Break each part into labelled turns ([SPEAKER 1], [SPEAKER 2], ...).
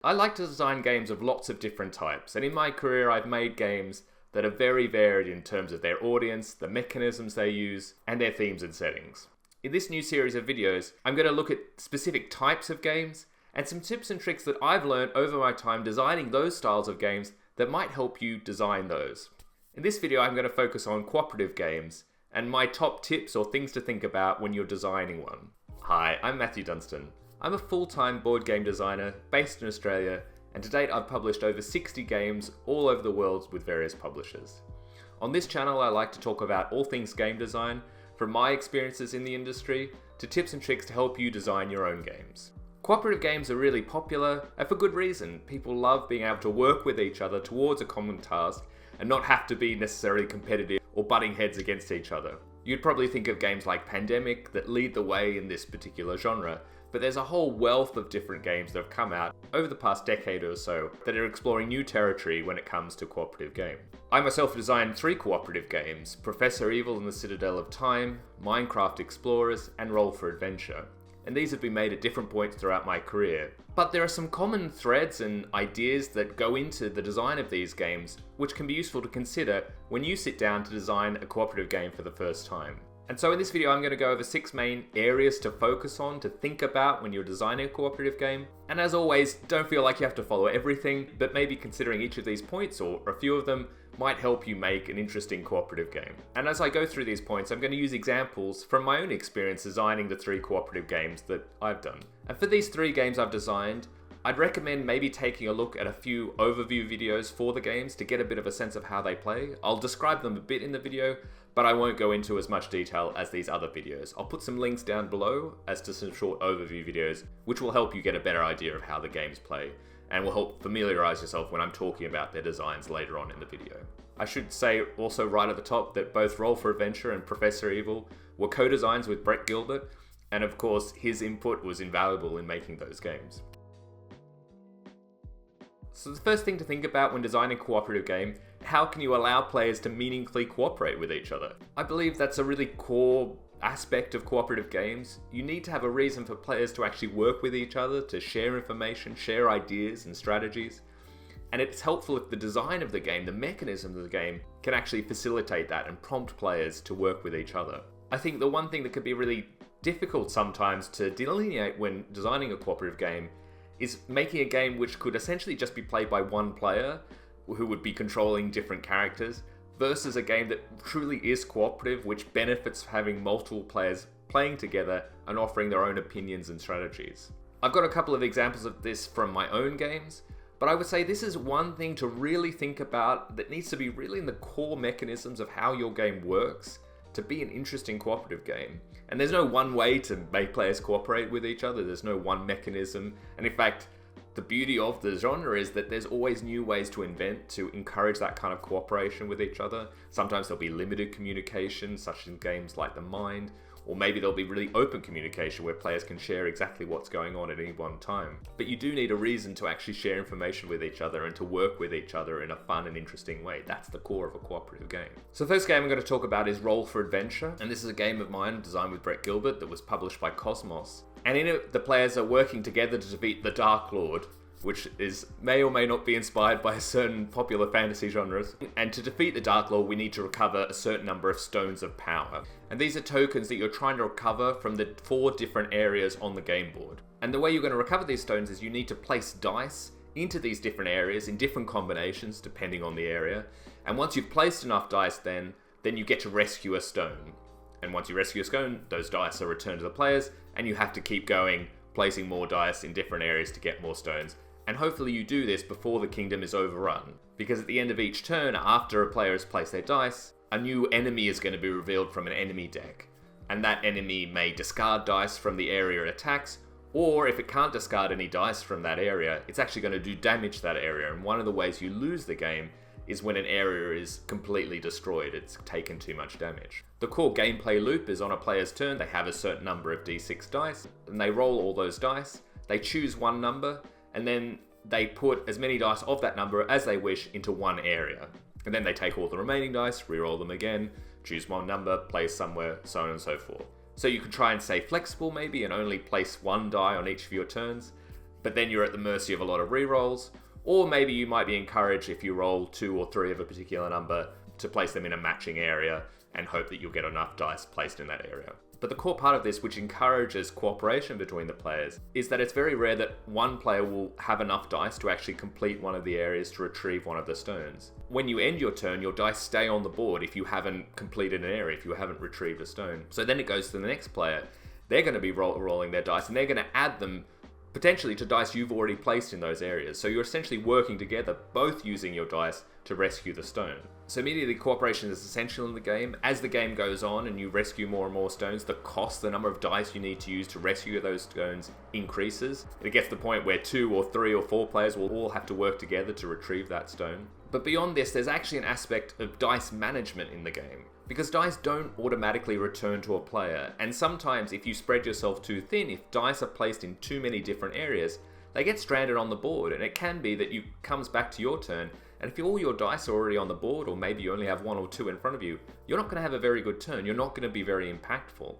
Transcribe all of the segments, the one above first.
[SPEAKER 1] I like to design games of lots of different types, and in my career I've made games that are very varied in terms of their audience, the mechanisms they use, and their themes and settings. In this new series of videos, I'm going to look at specific types of games and some tips and tricks that I've learned over my time designing those styles of games that might help you design those. In this video I'm going to focus on cooperative games and my top tips or things to think about when you're designing one. Hi, I'm Matthew Dunstan. I'm a full-time board game designer based in Australia, and to date I've published over 60 games all over the world with various publishers. On this channel I like to talk about all things game design, from my experiences in the industry to tips and tricks to help you design your own games. Cooperative games are really popular, and for good reason. People love being able to work with each other towards a common task and not have to be necessarily competitive or butting heads against each other. You'd probably think of games like Pandemic that lead the way in this particular genre, but there's a whole wealth of different games that have come out over the past decade or so that are exploring new territory when it comes to cooperative game. I myself designed 3 cooperative games: Professor Evil and the Citadel of Time, Minecraft Explorers, and Roll for Adventure. And these have been made at different points throughout my career. But there are some common threads and ideas that go into the design of these games, which can be useful to consider when you sit down to design a cooperative game for the first time. And so in this video I'm going to go over 6 main areas to focus on, to think about when you're designing a cooperative game. And as always, don't feel like you have to follow everything, but maybe considering each of these points or a few of them might help you make an interesting cooperative game. And as I go through these points, I'm going to use examples from my own experience designing the 3 cooperative games that I've done. And for these 3 games I've designed, I'd recommend maybe taking a look at a few overview videos for the games to get a bit of a sense of how they play. I'll describe them a bit in the video, but I won't go into as much detail as these other videos. I'll put some links down below as to some short overview videos, which will help you get a better idea of how the games play, and will help familiarize yourself when I'm talking about their designs later on in the video. I should say also right at the top that both Roll for Adventure and Professor Evil were co-designs with Brett Gilbert, and of course his input was invaluable in making those games. So the first thing to think about when designing a cooperative game, how can you allow players to meaningfully cooperate with each other? I believe that's a really core aspect of cooperative games. You need to have a reason for players to actually work with each other, to share information, share ideas and strategies. And it's helpful if the design of the game, the mechanism of the game, can actually facilitate that and prompt players to work with each other. I think the one thing that could be really difficult sometimes to delineate when designing a cooperative game is making a game which could essentially just be played by one player who would be controlling different characters versus a game that truly is cooperative, which benefits from having multiple players playing together and offering their own opinions and strategies. I've got a couple of examples of this from my own games, but I would say this is one thing to really think about that needs to be really in the core mechanisms of how your game works to be an interesting cooperative game. And there's no one way to make players cooperate with each other, there's no one mechanism, and in fact, the beauty of the genre is that there's always new ways to invent to encourage that kind of cooperation with each other. Sometimes there'll be limited communication, such in games like The Mind, or maybe there'll be really open communication where players can share exactly what's going on at any one time. But you do need a reason to actually share information with each other and to work with each other in a fun and interesting way. That's the core of a cooperative game. So the first game I'm going to talk about is Roll for Adventure, and this is a game of mine designed with Brett Gilbert that was published by Cosmos. And in it, the players are working together to defeat the Dark Lord, which may or may not be inspired by a certain popular fantasy genres. And to defeat the Dark Lord, we need to recover a certain number of stones of power. And these are tokens that you're trying to recover from the 4 different areas on the game board. And the way you're going to recover these stones is you need to place dice into these different areas in different combinations depending on the area. And once you've placed enough dice, then you get to rescue a stone. And once you rescue a stone, those dice are returned to the players, and you have to keep going, placing more dice in different areas to get more stones. And hopefully you do this before the kingdom is overrun, because at the end of each turn, after a player has placed their dice, a new enemy is going to be revealed from an enemy deck. And that enemy may discard dice from the area it attacks, or if it can't discard any dice from that area, it's actually going to do damage to that area. And one of the ways you lose the game is when an area is completely destroyed, it's taken too much damage. The core gameplay loop is on a player's turn, they have a certain number of d6 dice, and they roll all those dice, they choose one number, and then they put as many dice of that number as they wish into one area. And then they take all the remaining dice, re-roll them again, choose one number, place somewhere, so on and so forth. So you can try and stay flexible maybe and only place one die on each of your turns. but then you're at the mercy of a lot of rerolls. Or maybe you might be encouraged, if you roll 2 or 3 of a particular number, to place them in a matching area and hope that you'll get enough dice placed in that area. But the core part of this, which encourages cooperation between the players, is that it's very rare that one player will have enough dice to actually complete one of the areas to retrieve one of the stones. When you end your turn, your dice stay on the board if you haven't completed an area, if you haven't retrieved a stone. So then it goes to the next player. They're going to be rolling their dice, and they're going to add them potentially to dice you've already placed in those areas. So you're essentially working together, both using your dice to rescue the stone. So immediately cooperation is essential in the game. As the game goes on and you rescue more and more stones, the cost, the number of dice you need to use to rescue those stones increases. It gets to the point where 2 or 3 or 4 players will all have to work together to retrieve that stone. But beyond this, there's actually an aspect of dice management in the game. Because dice don't automatically return to a player, and sometimes if you spread yourself too thin, if dice are placed in too many different areas, they get stranded on the board, and it can be that you comes back to your turn, and if all your dice are already on the board, or maybe you only have 1 or 2 in front of you, you're not going to have a very good turn, you're not going to be very impactful.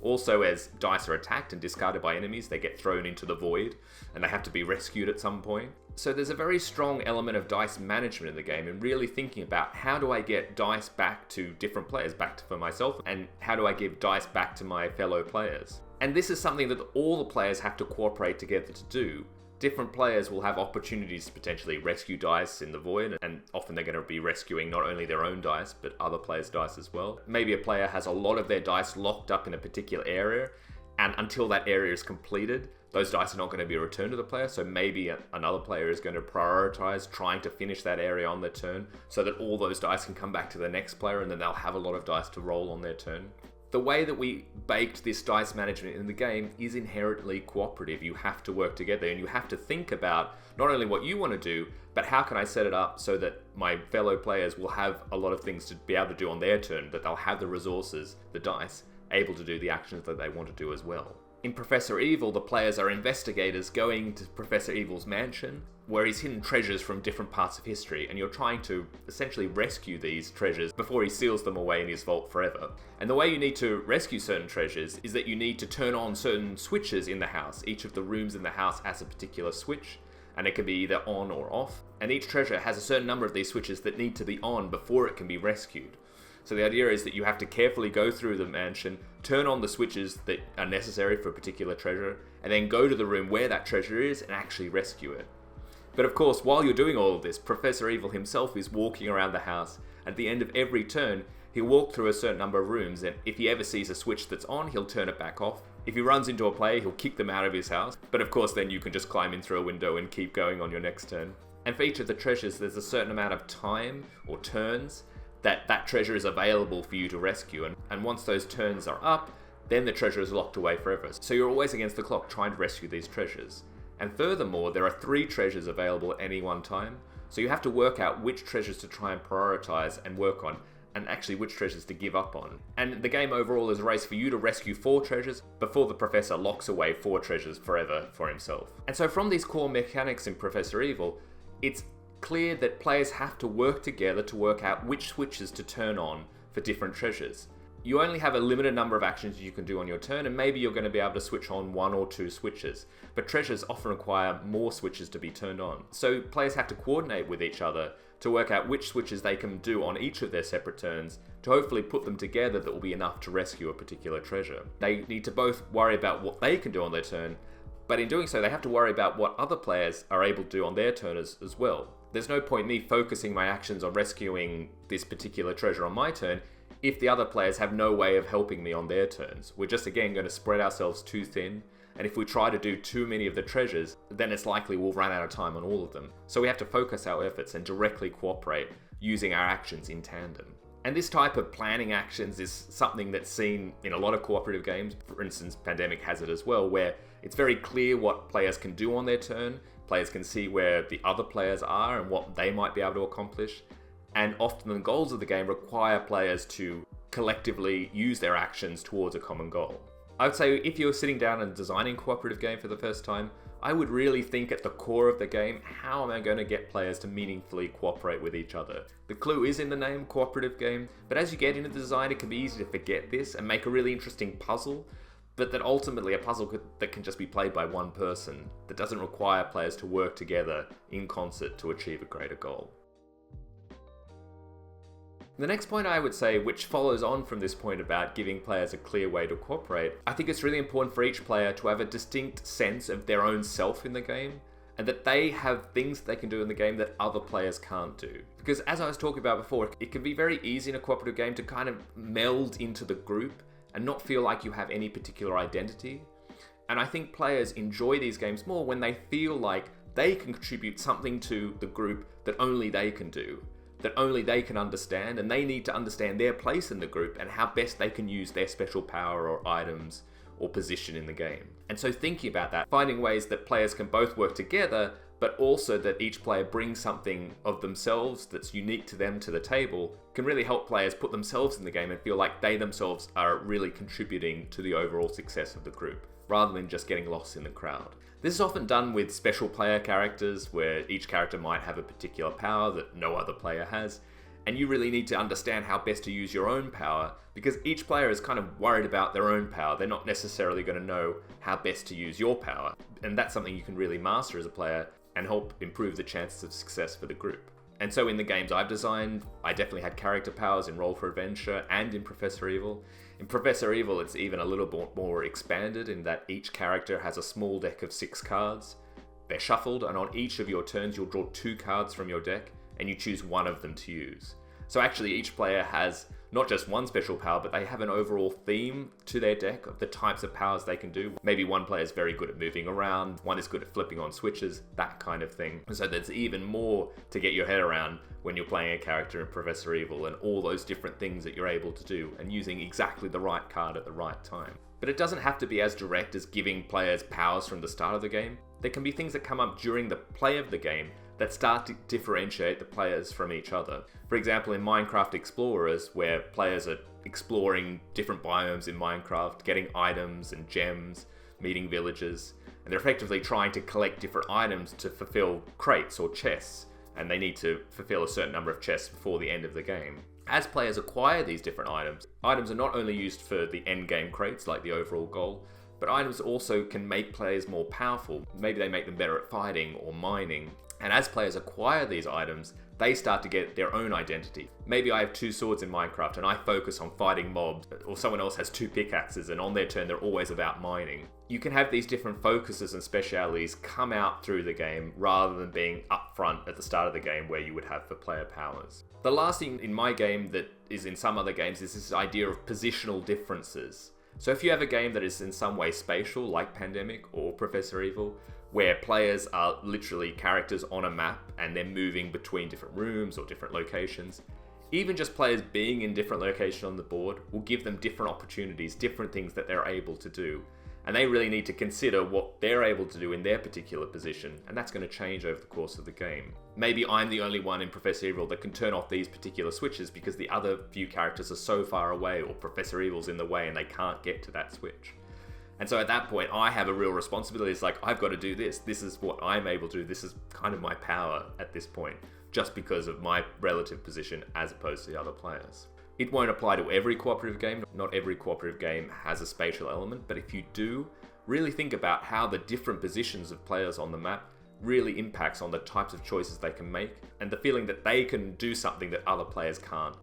[SPEAKER 1] Also, as dice are attacked and discarded by enemies, they get thrown into the void, and they have to be rescued at some point. So there's a very strong element of dice management in the game, and really thinking about how do I get dice back to different players, for myself, and how do I give dice back to my fellow players. And this is something that all the players have to cooperate together to do. Different players will have opportunities to potentially rescue dice in the void, and often they're going to be rescuing not only their own dice, but other players' dice as well. Maybe a player has a lot of their dice locked up in a particular area, and until that area is completed, those dice are not going to be returned to the player, so maybe another player is going to prioritize trying to finish that area on their turn, so that all those dice can come back to the next player, and then they'll have a lot of dice to roll on their turn. The way that we baked this dice management in the game is inherently cooperative. You have to work together, and you have to think about not only what you want to do, but how can I set it up so that my fellow players will have a lot of things to be able to do on their turn, that they'll have the resources, the dice, able to do the actions that they want to do as well. In Professor Evil, the players are investigators going to Professor Evil's mansion, where he's hidden treasures from different parts of history, and you're trying to essentially rescue these treasures before he seals them away in his vault forever. And the way you need to rescue certain treasures is that you need to turn on certain switches in the house. Each of the rooms in the house has a particular switch, and it can be either on or off. And each treasure has a certain number of these switches that need to be on before it can be rescued. So the idea is that you have to carefully go through the mansion, turn on the switches that are necessary for a particular treasure, and then go to the room where that treasure is and actually rescue it. But of course, while you're doing all of this, Professor Evil himself is walking around the house. At the end of every turn, he'll walk through a certain number of rooms, and if he ever sees a switch that's on, he'll turn it back off. If he runs into a player, he'll kick them out of his house. But of course, then you can just climb in through a window and keep going on your next turn. And for each of the treasures, there's a certain amount of time or turns that treasure is available for you to rescue, and once those turns are up, then the treasure is locked away forever. So you're always against the clock trying to rescue these treasures. And furthermore, there are 3 treasures available at any one time, so you have to work out which treasures to try and prioritize and work on, and actually which treasures to give up on. And the game overall is a race for you to rescue 4 treasures before the Professor locks away 4 treasures forever for himself. And so from these core mechanics in Professor Evil, it's clear that players have to work together to work out which switches to turn on for different treasures. You only have a limited number of actions you can do on your turn, and maybe you're going to be able to switch on 1 or 2 switches, but treasures often require more switches to be turned on. So players have to coordinate with each other to work out which switches they can do on each of their separate turns to hopefully put them together that will be enough to rescue a particular treasure. They need to both worry about what they can do on their turn, but in doing so they have to worry about what other players are able to do on their turn as well. There's no point me focusing my actions on rescuing this particular treasure on my turn if the other players have no way of helping me on their turns. We're just again going to spread ourselves too thin, and if we try to do too many of the treasures, then it's likely we'll run out of time on all of them. So we have to focus our efforts and directly cooperate using our actions in tandem. And this type of planning actions is something that's seen in a lot of cooperative games. For instance, Pandemic has it as well, where it's very clear what players can do on their turn. Players can see where the other players are and what they might be able to accomplish. And often the goals of the game require players to collectively use their actions towards a common goal. I would say if you're sitting down and designing a cooperative game for the first time, I would really think at the core of the game, how am I going to get players to meaningfully cooperate with each other? The clue is in the name, cooperative game, but as you get into the design, it can be easy to forget this and make a really interesting puzzle. but that ultimately a puzzle that can just be played by one person, that doesn't require players to work together in concert to achieve a greater goal. The next point I would say, which follows on from this point about giving players a clear way to cooperate, I think it's really important for each player to have a distinct sense of their own self in the game, and that they have things they can do in the game that other players can't do. Because as I was talking about before, it can be very easy in a cooperative game to kind of meld into the group and not feel like you have any particular identity. And I think players enjoy these games more when they feel like they can contribute something to the group that only they can do, that only they can understand, and they need to understand their place in the group and how best they can use their special power or items or position in the game. And so thinking about that, finding ways that players can both work together, but also that each player brings something of themselves that's unique to them to the table, can really help players put themselves in the game and feel like they themselves are really contributing to the overall success of the group, rather than just getting lost in the crowd. This is often done with special player characters, where each character might have a particular power that no other player has, and you really need to understand how best to use your own power, because each player is kind of worried about their own power. They're not necessarily going to know how best to use your power, and that's something you can really master as a player and help improve the chances of success for the group. And so in the games I've designed, I definitely had character powers in Roll for Adventure and in Professor Evil. In Professor Evil, it's even a little bit more expanded in that each character has a small deck of 6 cards. They're shuffled, and on each of your turns you'll draw 2 cards from your deck, and you choose one of them to use. So actually each player has not just one special power, but they have an overall theme to their deck of the types of powers they can do. Maybe one player is very good at moving around, one is good at flipping on switches, that kind of thing. So there's even more to get your head around when you're playing a character in Professor Evil, and all those different things that you're able to do, and using exactly the right card at the right time. But it doesn't have to be as direct as giving players powers from the start of the game. There can be things that come up during the play of the game that start to differentiate the players from each other. For example, in Minecraft Explorers, where players are exploring different biomes in Minecraft, getting items and gems, meeting villagers, and they're effectively trying to collect different items to fulfill crates or chests, and they need to fulfill a certain number of chests before the end of the game. As players acquire these different items are not only used for the end game crates, like the overall goal, but items also can make players more powerful. Maybe they make them better at fighting or mining. And as players acquire these items, they start to get their own identity. Maybe I have 2 swords in Minecraft and I focus on fighting mobs, or someone else has 2 pickaxes and on their turn they're always about mining. You can have these different focuses and specialities come out through the game rather than being upfront at the start of the game where you would have for player powers. The last thing in my game that is in some other games is this idea of positional differences. So if you have a game that is in some way spatial, like Pandemic or Professor Evil, where players are literally characters on a map and they're moving between different rooms or different locations, even just players being in different locations on the board will give them different opportunities, different things that they're able to do. And they really need to consider what they're able to do in their particular position, and that's going to change over the course of the game. Maybe I'm the only one in Professor Evil that can turn off these particular switches because the other few characters are so far away, or Professor Evil's in the way and they can't get to that switch. And so at that point, I have a real responsibility. It's like, I've got to do this. This is what I'm able to do. This is kind of my power at this point, just because of my relative position as opposed to the other players. It won't apply to every cooperative game. Not every cooperative game has a spatial element, but if you do, really think about how the different positions of players on the map really impacts on the types of choices they can make and the feeling that they can do something that other players can't.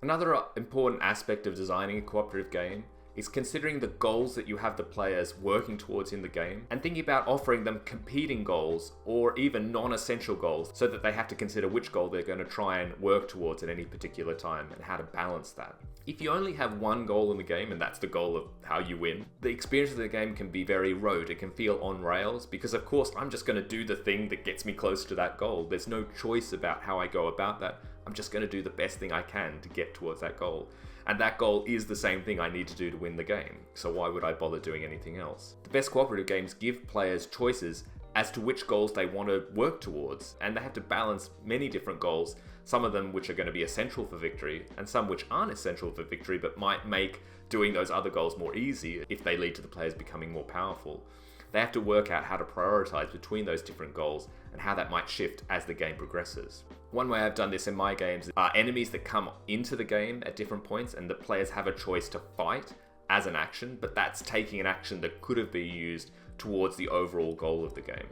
[SPEAKER 1] Another important aspect of designing a cooperative game is considering the goals that you have the players working towards in the game and thinking about offering them competing goals or even non-essential goals so that they have to consider which goal they're going to try and work towards at any particular time and how to balance that. If you only have one goal in the game and that's the goal of how you win, the experience of the game can be very rote. It can feel on rails because of course I'm just going to do the thing that gets me close to that goal. There's no choice about how I go about that. I'm just going to do the best thing I can to get towards that goal. And that goal is the same thing I need to do to win the game. So why would I bother doing anything else? The best cooperative games give players choices as to which goals they want to work towards. And they have to balance many different goals, some of them which are going to be essential for victory, and some which aren't essential for victory, but might make doing those other goals more easy if they lead to the players becoming more powerful. they have to work out how to prioritize between those different goals and how that might shift as the game progresses. One way I've done this in my games are enemies that come into the game at different points, and the players have a choice to fight as an action, but that's taking an action that could have been used towards the overall goal of the game.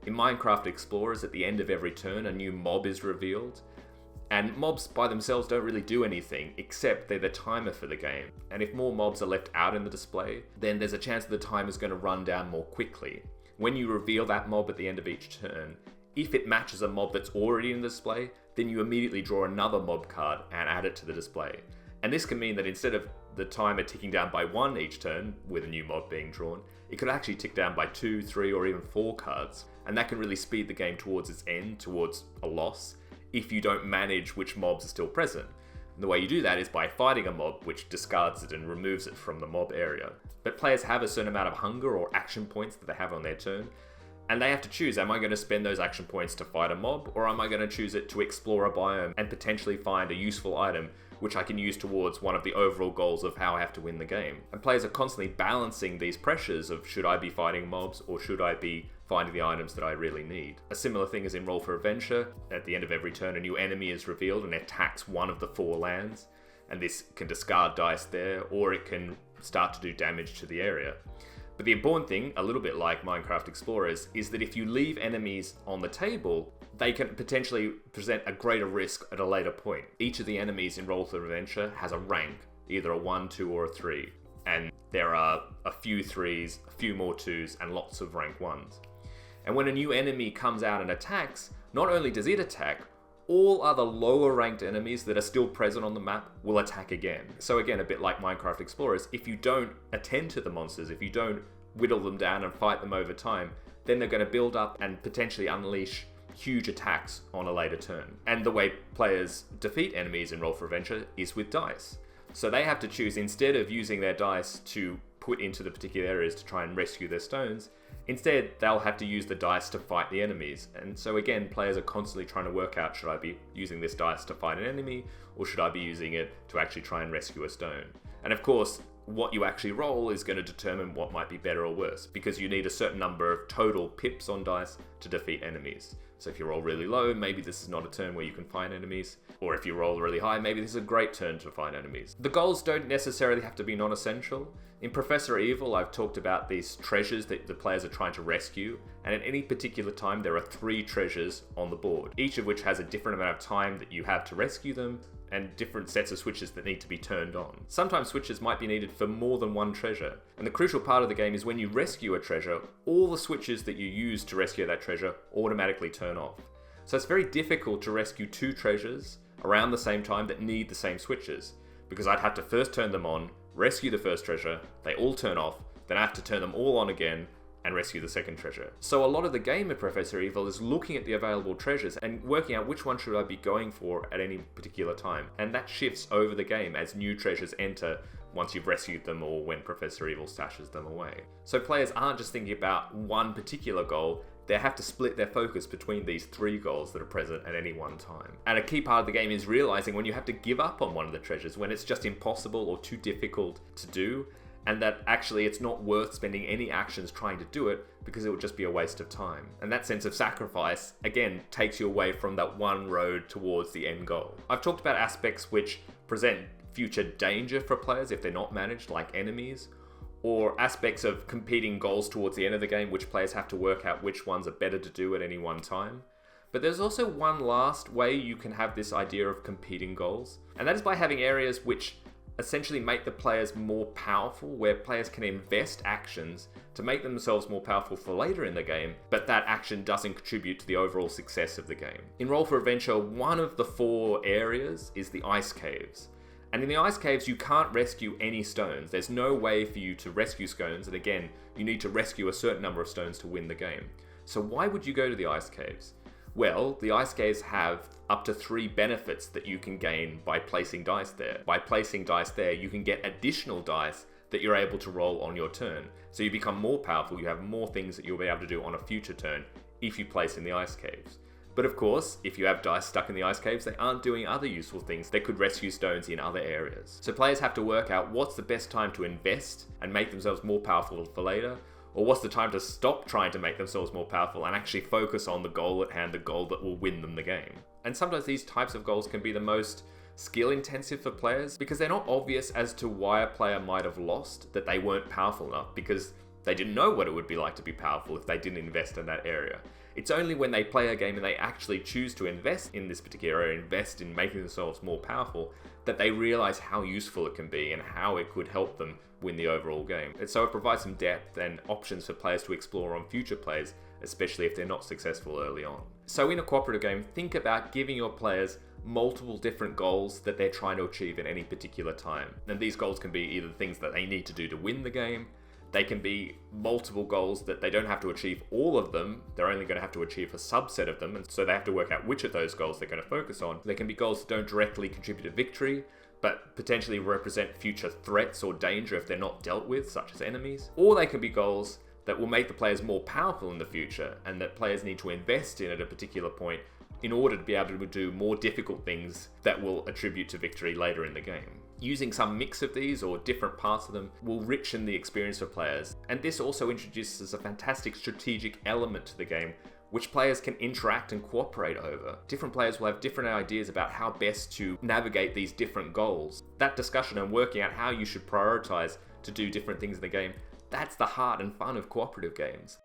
[SPEAKER 1] In Minecraft Explorers, at the end of every turn, a new mob is revealed, and mobs by themselves don't really do anything, except they're the timer for the game. And if more mobs are left out in the display, then there's a chance that the timer is going to run down more quickly. When you reveal that mob at the end of each turn, if it matches a mob that's already in the display, then you immediately draw another mob card and add it to the display. And this can mean that instead of the timer ticking down by 1 each turn, with a new mob being drawn, it could actually tick down by 2, 3, or even 4 cards. And that can really speed the game towards its end, towards a loss, if you don't manage which mobs are still present. And the way you do that is by fighting a mob which discards it and removes it from the mob area. But players have a certain amount of hunger or action points that they have on their turn, and they have to choose, am I going to spend those action points to fight a mob, or am I going to choose it to explore a biome and potentially find a useful item which I can use towards one of the overall goals of how I have to win the game. And players are constantly balancing these pressures of should I be fighting mobs or should I be finding the items that I really need. A similar thing is in Roll for Adventure. At the end of every turn, a new enemy is revealed and attacks one of the 4 lands, and this can discard dice there, or it can start to do damage to the area. But the important thing, a little bit like Minecraft Explorers, is that if you leave enemies on the table, they can potentially present a greater risk at a later point. Each of the enemies in Roll for Adventure has a rank, either a 1, 2, or a 3. And there are a few 3s, a few more 2s, and lots of rank 1s. And when a new enemy comes out and attacks, not only does it attack, all other lower ranked enemies that are still present on the map will attack again. So again, a bit like Minecraft Explorers, if you don't attend to the monsters, if you don't whittle them down and fight them over time, then they're going to build up and potentially unleash huge attacks on a later turn. And the way players defeat enemies in Roll for Adventure is with dice. So they have to choose, instead of using their dice to put into the particular areas to try and rescue their stones, instead they'll have to use the dice to fight the enemies. And so again, players are constantly trying to work out, should I be using this dice to fight an enemy, or should I be using it to actually try and rescue a stone? And of course, what you actually roll is going to determine what might be better or worse, because you need a certain number of total pips on dice to defeat enemies. So if you roll really low, maybe this is not a turn where you can find enemies, or if you roll really high, maybe this is a great turn to find enemies. The goals don't necessarily have to be non-essential. In Professor Evil, I've talked about these treasures that the players are trying to rescue, and at any particular time there are 3 treasures on the board, each of which has a different amount of time that you have to rescue them, and different sets of switches that need to be turned on. Sometimes switches might be needed for more than one treasure, and the crucial part of the game is when you rescue a treasure, all the switches that you use to rescue that treasure automatically turn off. So it's very difficult to rescue 2 treasures around the same time that need the same switches, because I'd have to first turn them on, rescue the first treasure, they all turn off, then I have to turn them all on again, and rescue the second treasure. So a lot of the game of Professor Evil is looking at the available treasures and working out which one should I be going for at any particular time. And that shifts over the game as new treasures enter once you've rescued them or when Professor Evil stashes them away. So players aren't just thinking about one particular goal, they have to split their focus between these 3 goals that are present at any one time. And a key part of the game is realizing when you have to give up on one of the treasures, when it's just impossible or too difficult to do, and that actually it's not worth spending any actions trying to do it because it would just be a waste of time. And that sense of sacrifice, again, takes you away from that one road towards the end goal. I've talked about aspects which present future danger for players if they're not managed, like enemies, or aspects of competing goals towards the end of the game which players have to work out which ones are better to do at any one time. But there's also one last way you can have this idea of competing goals, and that is by having areas which essentially make the players more powerful, where players can invest actions to make themselves more powerful for later in the game, but that action doesn't contribute to the overall success of the game. In Roll for Adventure, one of the 4 areas is the ice caves. And in the ice caves, you can't rescue any stones. There's no way for you to rescue stones, and again, you need to rescue a certain number of stones to win the game. So why would you go to the ice caves? Well, the ice caves have up to 3 benefits that you can gain by placing dice there. By placing dice there, you can get additional dice that you're able to roll on your turn. So you become more powerful, you have more things that you'll be able to do on a future turn if you place in the ice caves. But of course, if you have dice stuck in the ice caves, they aren't doing other useful things. They could rescue stones in other areas. So players have to work out what's the best time to invest and make themselves more powerful for later, Or what's the time to stop trying to make themselves more powerful and actually focus on the goal at hand, the goal that will win them the game? And sometimes these types of goals can be the most skill intensive for players because they're not obvious as to why a player might have lost, that they weren't powerful enough because they didn't know what it would be like to be powerful if they didn't invest in that area. It's only when they play a game and they actually choose to invest in this particular area, invest in making themselves more powerful, that they realize how useful it can be and how it could help them win the overall game. And so it provides some depth and options for players to explore on future plays, especially if they're not successful early on. So in a cooperative game, think about giving your players multiple different goals that they're trying to achieve at any particular time. And these goals can be either things that they need to do to win the game. They can be multiple goals that they don't have to achieve all of them. They're only going to have to achieve a subset of them. And so they have to work out which of those goals they're going to focus on. They can be goals that don't directly contribute to victory, but potentially represent future threats or danger if they're not dealt with, such as enemies. Or they can be goals that will make the players more powerful in the future and that players need to invest in at a particular point in order to be able to do more difficult things that will attribute to victory later in the game. Using some mix of these or different parts of them will richen the experience for players. And this also introduces a fantastic strategic element to the game which players can interact and cooperate over. Different players will have different ideas about how best to navigate these different goals. That discussion and working out how you should prioritize to do different things in the game, that's the heart and fun of cooperative games.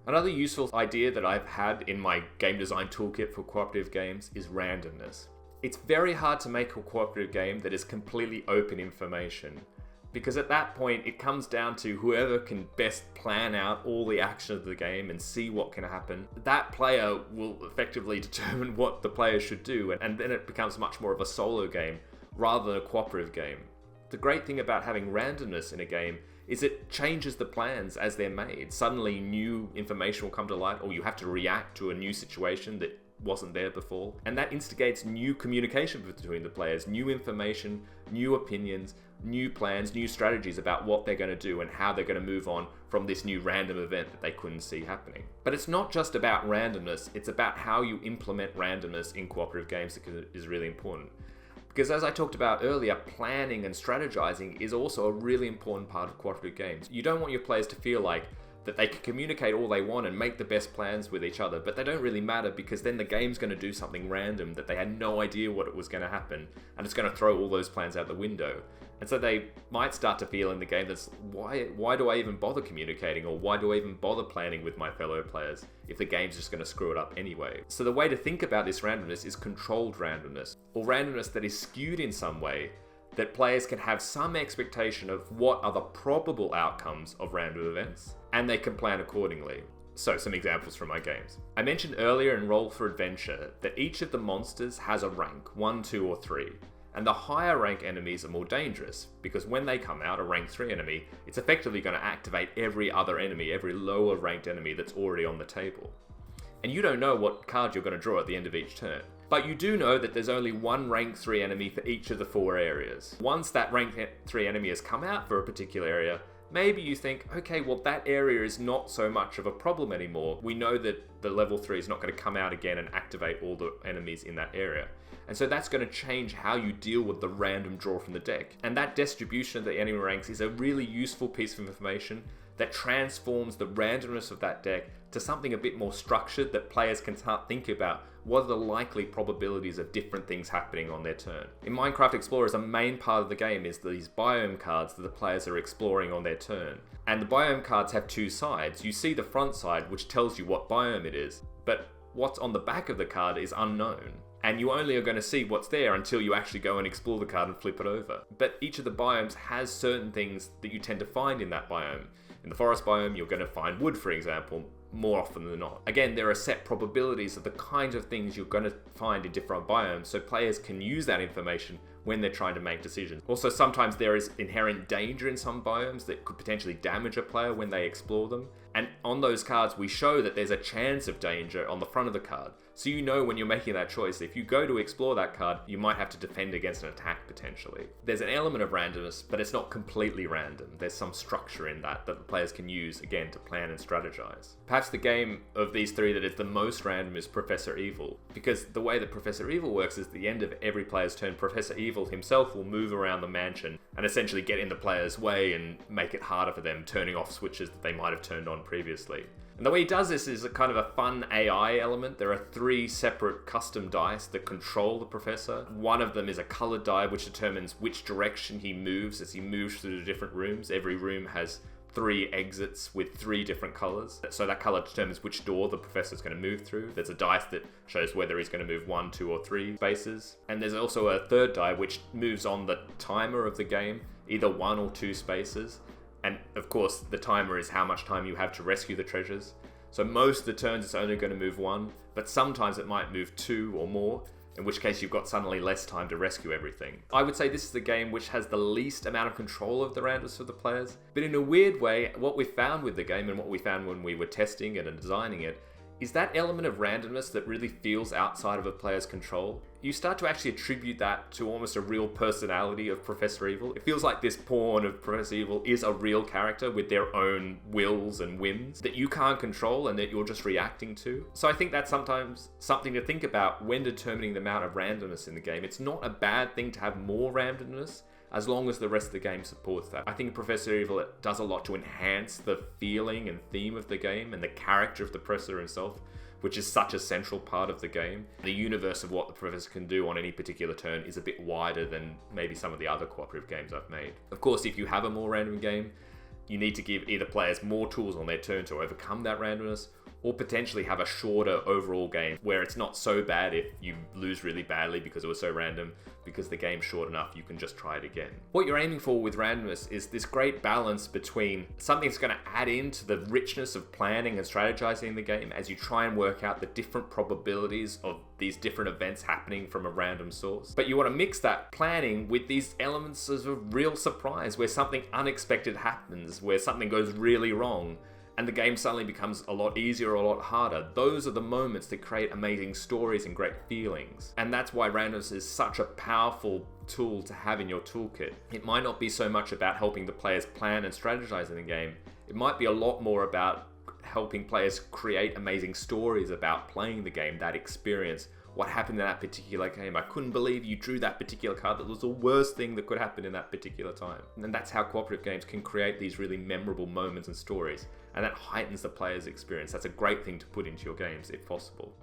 [SPEAKER 1] Another useful idea that I've had in my game design toolkit for cooperative games is randomness. It's very hard to make a cooperative game that is completely open information, because at that point it comes down to whoever can best plan out all the action of the game and see what can happen. That player will effectively determine what the player should do, and then it becomes much more of a solo game rather than a cooperative game. The great thing about having randomness in a game is it changes the plans as they're made. Suddenly new information will come to light, or you have to react to a new situation that wasn't there before. And that instigates new communication between the players, new information, new opinions, new plans, new strategies about what they're going to do and how they're going to move on from this new random event that they couldn't see happening. But it's not just about randomness, it's about how you implement randomness in cooperative games that is really important. Because as I talked about earlier, planning and strategizing is also a really important part of cooperative games. You don't want your players to feel like that they can communicate all they want and make the best plans with each other, but they don't really matter because then the game's going to do something random that they had no idea what it was going to happen, and it's going to throw all those plans out the window. And so they might start to feel in the game that's, why do I even bother communicating, or why do I even bother planning with my fellow players if the game's just going to screw it up anyway? So the way to think about this randomness is controlled randomness, or randomness that is skewed in some way that players can have some expectation of what are the probable outcomes of random events, and they can plan accordingly. So some examples from my games. I mentioned earlier in Roll for Adventure that each of the monsters has a rank, 1, 2, or 3. And the higher rank enemies are more dangerous, because when they come out, a rank 3 enemy, it's effectively going to activate every other enemy, every lower ranked enemy that's already on the table. And you don't know what card you're going to draw at the end of each turn. But you do know that there's only one rank 3 enemy for each of the 4 areas. Once that rank 3 enemy has come out for a particular area, maybe you think, okay, well that area is not so much of a problem anymore. We know that the level 3 is not going to come out again and activate all the enemies in that area. And so that's going to change how you deal with the random draw from the deck. And that distribution of the enemy ranks is a really useful piece of information that transforms the randomness of that deck to something a bit more structured that players can start thinking about what are the likely probabilities of different things happening on their turn. In Minecraft Explorers, a main part of the game is these biome cards that the players are exploring on their turn. And the biome cards have 2 sides. You see the front side, which tells you what biome it is, but what's on the back of the card is unknown. And you only are going to see what's there until you actually go and explore the card and flip it over. But each of the biomes has certain things that you tend to find in that biome. In the forest biome, you're going to find wood, for example, more often than not. Again, there are set probabilities of the kinds of things you're going to find in different biomes, so players can use that information when they're trying to make decisions. Also, sometimes there is inherent danger in some biomes that could potentially damage a player when they explore them. And on those cards, we show that there's a chance of danger on the front of the card. So you know when you're making that choice, if you go to explore that card, you might have to defend against an attack potentially. There's an element of randomness, but it's not completely random. There's some structure in that the players can use, again, to plan and strategize. Perhaps the game of these 3 that is the most random is Professor Evil, because the way that Professor Evil works is at the end of every player's turn, Professor Evil Evil himself will move around the mansion and essentially get in the player's way and make it harder for them, turning off switches that they might have turned on previously. And the way he does this is a kind of a fun AI element. There are 3 separate custom dice that control the professor. One of them is a colored die which determines which direction he moves as he moves through the different rooms. Every room has 3 exits with 3 different colors. So that color determines which door the professor's going to move through. There's a dice that shows whether he's going to move 1, 2, or 3 spaces. And there's also a third die which moves on the timer of the game, either 1 or 2 spaces. And of course, the timer is how much time you have to rescue the treasures. So most of the turns it's only going to move 1, but sometimes it might move 2 or more, in which case you've got suddenly less time to rescue everything. I would say this is the game which has the least amount of control of the randomness for the players. But in a weird way, what we found with the game and what we found when we were testing it and designing it is that element of randomness that really feels outside of a player's control. You start to actually attribute that to almost a real personality of Professor Evil. It feels like this pawn of Professor Evil is a real character with their own wills and whims that you can't control and that you're just reacting to. So I think that's sometimes something to think about when determining the amount of randomness in the game. It's not a bad thing to have more randomness, as long as the rest of the game supports that. I think Professor Evil does a lot to enhance the feeling and theme of the game and the character of the Professor himself, which is such a central part of the game. The universe of what the Professor can do on any particular turn is a bit wider than maybe some of the other cooperative games I've made. Of course, if you have a more random game, you need to give either players more tools on their turn to overcome that randomness, or potentially have a shorter overall game where it's not so bad if you lose really badly because it was so random. Because the game's short enough, you can just try it again. What you're aiming for with randomness is this great balance between something that's going to add into the richness of planning and strategizing the game as you try and work out the different probabilities of these different events happening from a random source. But you want to mix that planning with these elements of a real surprise where something unexpected happens, where something goes really wrong, and the game suddenly becomes a lot easier or a lot harder. Those are the moments that create amazing stories and great feelings. And that's why randomness is such a powerful tool to have in your toolkit. It might not be so much about helping the players plan and strategize in the game. It might be a lot more about helping players create amazing stories about playing the game, that experience. What happened in that particular game? I couldn't believe you drew that particular card. That was the worst thing that could happen in that particular time. And that's how cooperative games can create these really memorable moments and stories. And that heightens the player's experience. That's a great thing to put into your games if possible.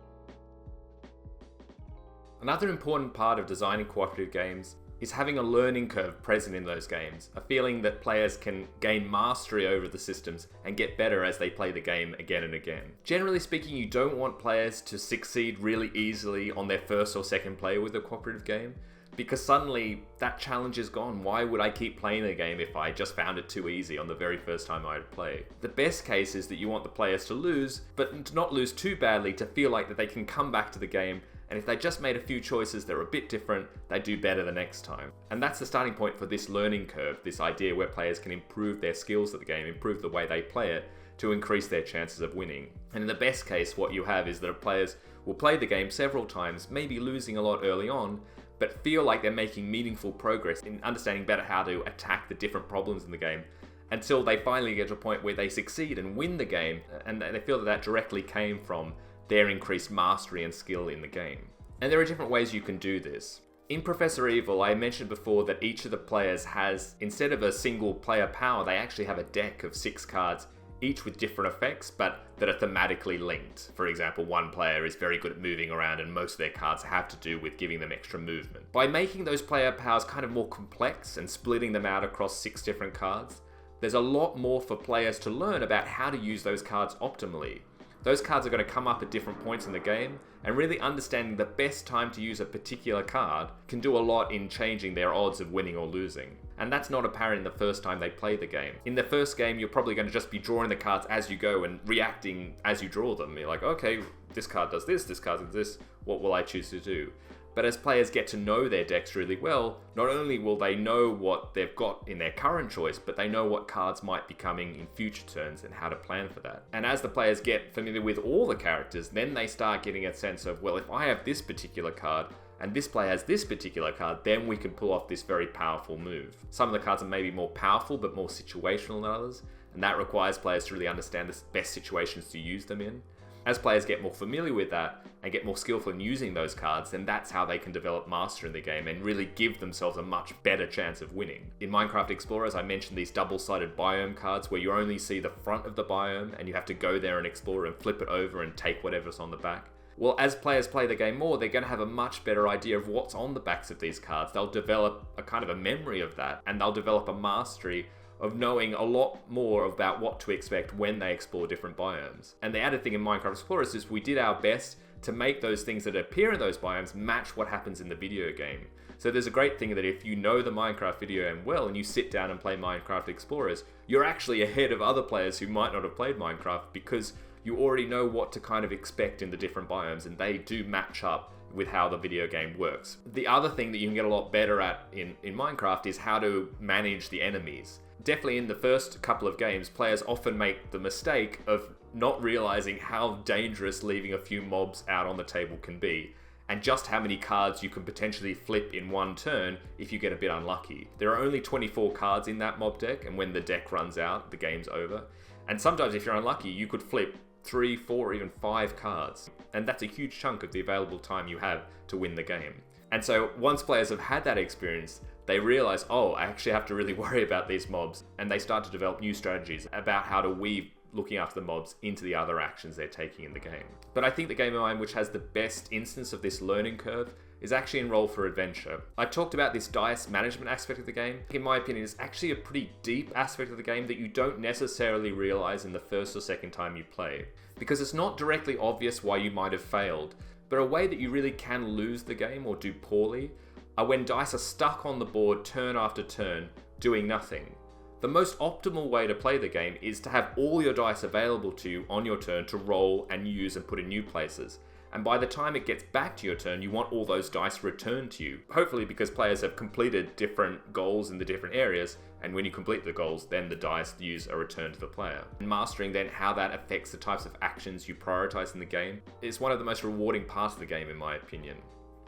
[SPEAKER 1] Another important part of designing cooperative games is having a learning curve present in those games, a feeling that players can gain mastery over the systems and get better as they play the game again and again. Generally speaking, you don't want players to succeed really easily on their first or second play with a cooperative game, because suddenly that challenge is gone. Why would I keep playing the game if I just found it too easy on the very first time I'd play? The best case is that you want the players to lose, but to not lose too badly, to feel like that they can come back to the game, and if they just made a few choices that are a bit different, they do better the next time. And that's the starting point for this learning curve, this idea where players can improve their skills at the game, improve the way they play it, to increase their chances of winning. And in the best case, what you have is that players will play the game several times, maybe losing a lot early on, but feel like they're making meaningful progress in understanding better how to attack the different problems in the game, until they finally get to a point where they succeed and win the game, and they feel that directly came from their increased mastery and skill in the game. And there are different ways you can do this. In Professor Evil, I mentioned before that each of the players has, instead of a single player power, they actually have a deck of 6 cards, each with different effects, but that are thematically linked. For example, one player is very good at moving around and most of their cards have to do with giving them extra movement. By making those player powers kind of more complex and splitting them out across 6 different cards, there's a lot more for players to learn about how to use those cards optimally. Those cards are going to come up at different points in the game, and really understanding the best time to use a particular card can do a lot in changing their odds of winning or losing. And that's not apparent in the first time they play the game. In the first game, you're probably going to just be drawing the cards as you go and reacting as you draw them. You're like, okay, this card does this card does this, what will I choose to do? But as players get to know their decks really well, not only will they know what they've got in their current choice, but they know what cards might be coming in future turns and how to plan for that. And as the players get familiar with all the characters, then they start getting a sense of, well, if I have this particular card, and this player has this particular card, then we can pull off this very powerful move. Some of the cards are maybe more powerful, but more situational than others, and that requires players to really understand the best situations to use them in. As players get more familiar with that and get more skillful in using those cards, then that's how they can develop mastery in the game and really give themselves a much better chance of winning. In Minecraft Explorers, I mentioned these double-sided biome cards where you only see the front of the biome and you have to go there and explore and flip it over and take whatever's on the back. Well, as players play the game more, they're going to have a much better idea of what's on the backs of these cards. They'll develop a kind of a memory of that, and they'll develop a mastery of knowing a lot more about what to expect when they explore different biomes. And the added thing in Minecraft Explorers is we did our best to make those things that appear in those biomes match what happens in the video game. So there's a great thing that if you know the Minecraft video game well and you sit down and play Minecraft Explorers, you're actually ahead of other players who might not have played Minecraft because you already know what to kind of expect in the different biomes, and they do match up with how the video game works. The other thing that you can get a lot better at in Minecraft is how to manage the enemies. Definitely in the first couple of games, players often make the mistake of not realizing how dangerous leaving a few mobs out on the table can be, and just how many cards you can potentially flip in one turn if you get a bit unlucky. There are only 24 cards in that mob deck, and when the deck runs out, the game's over. And sometimes if you're unlucky, you could flip 3, 4, even 5 cards. And that's a huge chunk of the available time you have to win the game. And so once players have had that experience, they realize, oh, I actually have to really worry about these mobs. And they start to develop new strategies about how to weave looking after the mobs into the other actions they're taking in the game. But I think the game of mine which has the best instance of this learning curve is actually in Roll for Adventure. I talked about this dice management aspect of the game. In my opinion, it's actually a pretty deep aspect of the game that you don't necessarily realize in the first or second time you play. Because it's not directly obvious why you might have failed, but a way that you really can lose the game or do poorly are when dice are stuck on the board turn after turn, doing nothing. The most optimal way to play the game is to have all your dice available to you on your turn to roll and use and put in new places. And by the time it gets back to your turn, you want all those dice returned to you. Hopefully because players have completed different goals in the different areas, and when you complete the goals, then the dice used are returned to the player. And mastering then how that affects the types of actions you prioritize in the game is one of the most rewarding parts of the game in my opinion.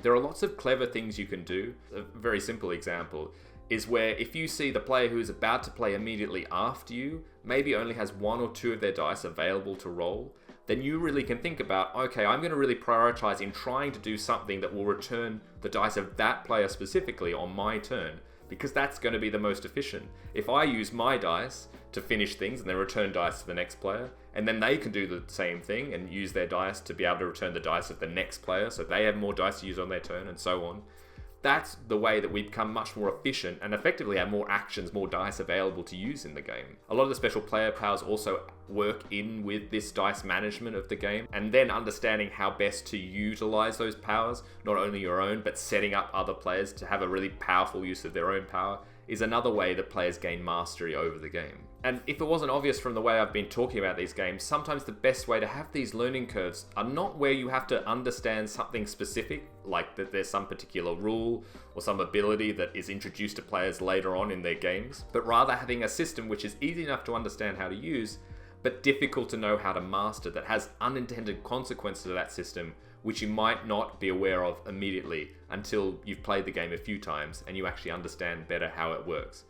[SPEAKER 1] There are lots of clever things you can do. A very simple example is where if you see the player who is about to play immediately after you maybe only has 1 or 2 of their dice available to roll, then you really can think about, okay, I'm going to really prioritize in trying to do something that will return the dice of that player specifically on my turn, because that's going to be the most efficient. If I use my dice to finish things and then return dice to the next player, and then they can do the same thing and use their dice to be able to return the dice of the next player, so they have more dice to use on their turn and so on. That's the way that we become much more efficient and effectively have more actions, more dice available to use in the game. A lot of the special player powers also work in with this dice management of the game, and then understanding how best to utilize those powers, not only your own, but setting up other players to have a really powerful use of their own power, is another way that players gain mastery over the game. And if it wasn't obvious from the way I've been talking about these games, sometimes the best way to have these learning curves are not where you have to understand something specific, like that there's some particular rule or some ability that is introduced to players later on in their games, but rather having a system which is easy enough to understand how to use, but difficult to know how to master, that has unintended consequences to that system, which you might not be aware of immediately until you've played the game a few times and you actually understand better how it works.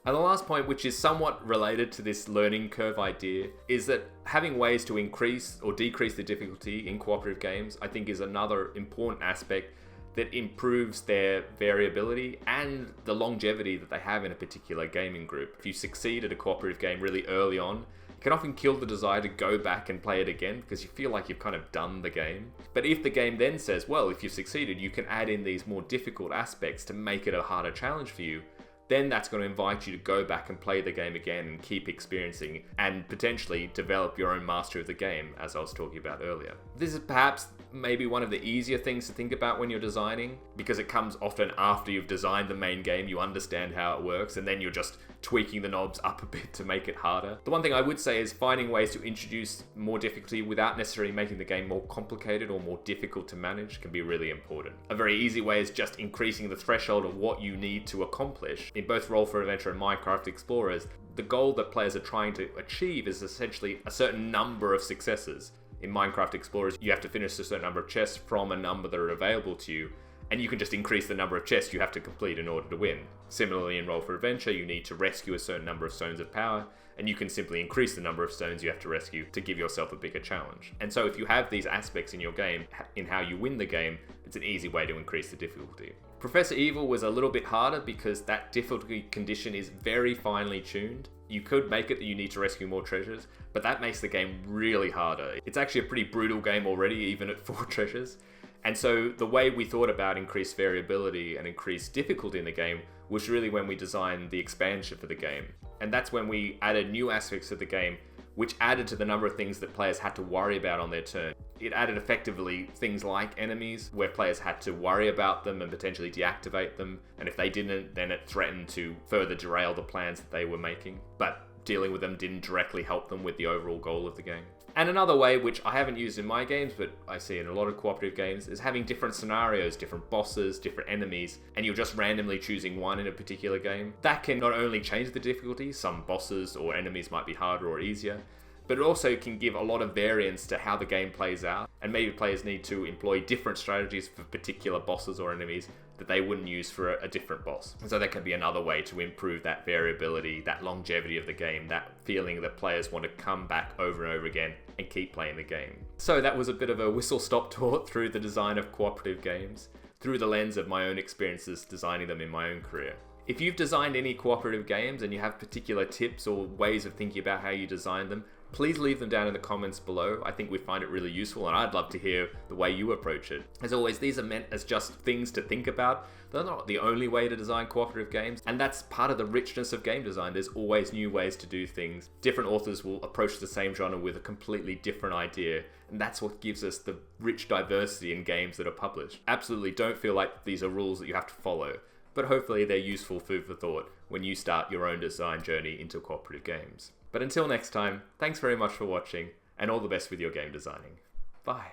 [SPEAKER 1] And the last point, which is somewhat related to this learning curve idea, is that having ways to increase or decrease the difficulty in cooperative games, I think is another important aspect that improves their variability and the longevity that they have in a particular gaming group. If you succeed at a cooperative game really early on, it can often kill the desire to go back and play it again because you feel like you've kind of done the game. But if the game then says, well, if you've succeeded, you can add in these more difficult aspects to make it a harder challenge for you, then that's going to invite you to go back and play the game again and keep experiencing and potentially develop your own mastery of the game, as I was talking about earlier. This is perhaps maybe one of the easier things to think about when you're designing, because it comes often after you've designed the main game, you understand how it works, and then you're just tweaking the knobs up a bit to make it harder. The one thing I would say is finding ways to introduce more difficulty without necessarily making the game more complicated or more difficult to manage can be really important. A very easy way is just increasing the threshold of what you need to accomplish. In both Roll for Adventure and Minecraft Explorers, the goal that players are trying to achieve is essentially a certain number of successes. In Minecraft Explorers, you have to finish a certain number of chests from a number that are available to you, and you can just increase the number of chests you have to complete in order to win. Similarly, in Roll for Adventure, you need to rescue a certain number of stones of power, and you can simply increase the number of stones you have to rescue to give yourself a bigger challenge. And so if you have these aspects in your game, in how you win the game, it's an easy way to increase the difficulty. Professor Evil was a little bit harder because that difficulty condition is very finely tuned. You could make it that you need to rescue more treasures, but that makes the game really harder. It's actually a pretty brutal game already, even at 4 treasures. And so the way we thought about increased variability and increased difficulty in the game was really when we designed the expansion for the game. And that's when we added new aspects of the game, which added to the number of things that players had to worry about on their turn. It added effectively things like enemies, where players had to worry about them and potentially deactivate them. And if they didn't, then it threatened to further derail the plans that they were making. But dealing with them didn't directly help them with the overall goal of the game. And another way, which I haven't used in my games, but I see in a lot of cooperative games, is having different scenarios, different bosses, different enemies, and you're just randomly choosing one in a particular game. That can not only change the difficulty, some bosses or enemies might be harder or easier, but it also can give a lot of variance to how the game plays out, and maybe players need to employ different strategies for particular bosses or enemies that they wouldn't use for a different boss. And so that can be another way to improve that variability, that longevity of the game, that feeling that players want to come back over and over again and keep playing the game. So that was a bit of a whistle-stop tour through the design of cooperative games, through the lens of my own experiences designing them in my own career. If you've designed any cooperative games and you have particular tips or ways of thinking about how you design them, please leave them down in the comments below. I think we find it really useful, and I'd love to hear the way you approach it. As always, these are meant as just things to think about. They're not the only way to design cooperative games, and that's part of the richness of game design. There's always new ways to do things. Different authors will approach the same genre with a completely different idea, and that's what gives us the rich diversity in games that are published. Absolutely don't feel like these are rules that you have to follow, but hopefully they're useful food for thought when you start your own design journey into cooperative games. But until next time, thanks very much for watching, and all the best with your game designing. Bye.